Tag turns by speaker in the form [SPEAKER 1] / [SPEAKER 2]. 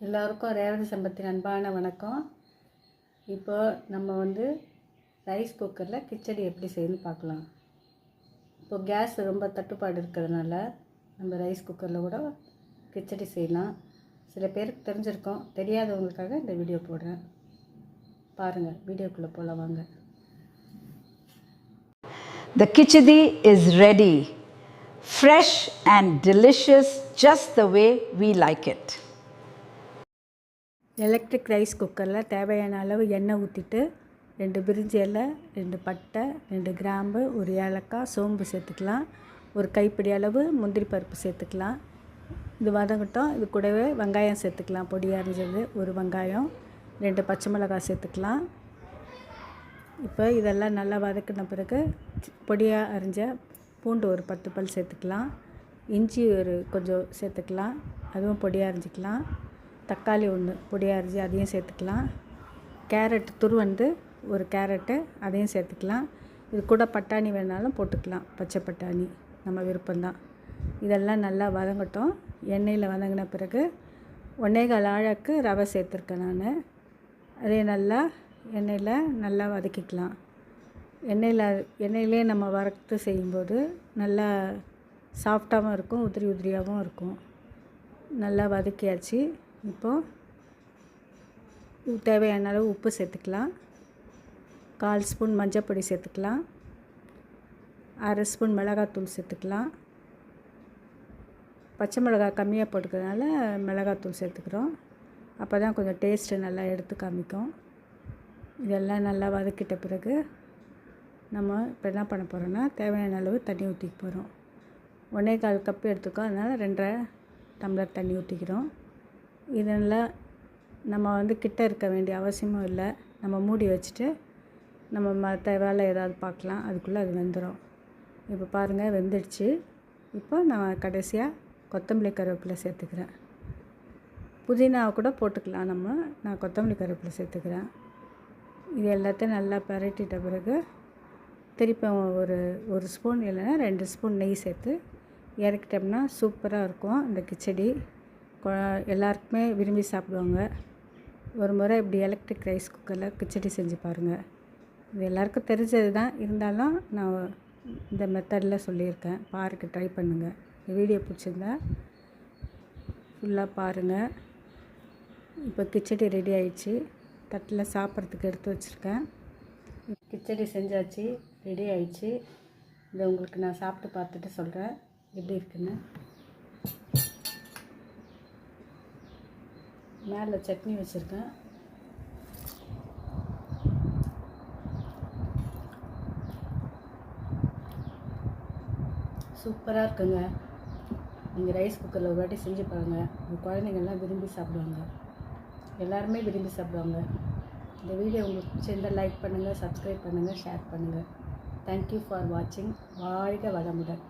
[SPEAKER 1] எல்லோருக்கும் ரேவதி சம்பத்தின் அன்பான வணக்கம். இப்போ நம்ம ரைஸ் குக்கரில் கிச்சடி எப்படி செய்யணும்னு பார்க்கலாம். இப்போ கேஸ் ரொம்ப தட்டுப்பாடு இருக்கிறதுனால நம்ம ரைஸ் குக்கரில் கூட கிச்சடி செய்யலாம். சில பேருக்கு தெரிஞ்சிருக்கோம், தெரியாதவங்களுக்காக இந்த வீடியோ போடுறேன். பாருங்கள், வீடியோக்குள்ளே போகலாம் வாங்க.
[SPEAKER 2] The khichdi is ready, fresh and delicious, just the way we like it.
[SPEAKER 1] Electric rice குக்கரில் தேவையான அளவு எண்ணெய் ஊற்றிட்டு 2 பிரிஞ்சி இலை, 2 பட்டை, 2 கிராம்பு, 1 ஏலக்காய், சோம்பு சேர்த்துக்கலாம். ஒரு கைப்பிடி அளவு முந்திரி பருப்பு சேர்த்துக்கலாம். இது வதங்கட்டும். இது கூடவே வெங்காயம் சேர்த்துக்கலாம். பொடியாக அரிஞ்சது 1 வெங்காயம், 2 பச்சை மிளகாய் சேர்த்துக்கலாம். இப்போ இதெல்லாம் நல்லா வதக்கின பிறகு பொடியாக அரிஞ்ச பூண்டு ஒரு 10 பல் சேர்த்துக்கலாம். இஞ்சி கொஞ்சம் சேர்த்துக்கலாம், அதுவும் பொடியாக அரிஞ்சிக்கலாம். தக்காளி 1 பொடியாக அரிஞ்சு அதையும் சேர்த்துக்கலாம். கேரட் ஒரு கேரட்டு அதையும் சேர்த்துக்கலாம். இது கூட பட்டாணி வேணாலும் போட்டுக்கலாம், பச்சை பட்டாணி நம்ம விருப்பம்தான். இதெல்லாம் நல்லா வதங்கட்டும். எண்ணெயில் வதங்கின பிறகு 1.25 ஆழக்கு ரவை சேர்த்துருக்கேன் நான். அதே நல்லா எண்ணெயில் நல்லா வதக்கிக்கலாம். எண்ணெயிலே நம்ம வறுத்து செய்யும்போது நல்லா சாஃப்டாகவும் இருக்கும், உதிரியாகவும் இருக்கும். நல்லா வதக்கியாச்சு. இப்போது தேவையான அளவு உப்பு சேர்த்துக்கலாம். 1/4 ஸ்பூன் மஞ்சள் பொடி சேர்த்துக்கலாம். 1/2 ஸ்பூன் மிளகாத்தூள் சேர்த்துக்கலாம். பச்சை மிளகாய் கம்மியாக போட்டுக்கிறதுனால மிளகாத்தூள் சேர்த்துக்கிறோம். அப்போ தான் கொஞ்சம் டேஸ்ட்டு நல்லா எடுத்து காமிக்கும். இதெல்லாம் நல்லா வதக்கிட்ட பிறகு நம்ம இப்போ என்ன பண்ண போகிறோன்னா தேவையான அளவு தண்ணி ஊற்றிக்க போகிறோம். 1.25 கப்பு எடுத்துக்கோ, அதனால் 2.5 டம்ளர் தண்ணி ஊற்றிக்கிறோம். இதெல்லாம் நம்ம கிட்ட இருக்க வேண்டிய அவசியமும் இல்லை. நம்ம மூடி வச்சுட்டு நம்ம மற்ற வேலை ஏதாவது பார்க்கலாம், அதுக்குள்ளே அது வெந்துடும். இப்போ பாருங்கள், வெந்துடுச்சு. இப்போ நான் கடைசியாக கொத்தமல்லி கருவேப்பிலை சேர்த்துக்கிறேன். புதினாவை கூட போட்டுக்கலாம் நான் கொத்தமல்லி கருவேப்பிலை சேர்த்துக்கிறேன். இது எல்லாத்தையும் நல்லா பரட்டிட்ட பிறகு திருப்பி ஒரு ஸ்பூன் இல்லைன்னா 2 ஸ்பூன் நெய் சேர்த்து இறக்கிட்டோம்னா சூப்பராக இருக்கும் இந்த கிச்சடி. எல்லாருக்குமே விரும்பி சாப்பிடுவாங்க. ஒரு முறை இப்படி எலக்ட்ரிக் ரைஸ் குக்கரில் கிச்சடி செஞ்சு பாருங்கள். இது எல்லாருக்கும் தெரிஞ்சது தான், இருந்தாலும் நான் இந்த மெத்தடில் சொல்லியிருக்கேன். ட்ரை பண்ணுங்கள். இந்த வீடியோ பிடிச்சிருந்தா ஃபுல்லாக பாருங்கள். இப்போ கிச்சடி ரெடி ஆயிடுச்சு. தட்டில் சாப்பிட்றதுக்கு எடுத்து வச்சுருக்கேன். கிச்சடி செஞ்சாச்சு, ரெடி ஆயிடுச்சு. இதை உங்களுக்கு நான் சாப்பிட்டு பார்த்துட்டு சொல்கிறேன் எப்படி இருக்குன்னு. மேலே சட்னி வச்சுருக்கேன். சூப்பராக இருக்குங்க. நீங்கள் ரைஸ் குக்கரில் ஒரு வாட்டி செஞ்சு பாருங்கள். உங்கள் குழந்தைங்கள்லாம் விரும்பி சாப்பிடுவாங்க. எல்லாருமே விரும்பி சாப்பிடுவாங்க. இந்த வீடியோ உங்களுக்கு பிடிச்சிருந்தால் லைக் பண்ணுங்கள், சப்ஸ்கிரைப் பண்ணுங்கள், ஷேர் பண்ணுங்கள். தேங்க்யூ ஃபார் வாட்சிங். வாழ்க வளமுடன்.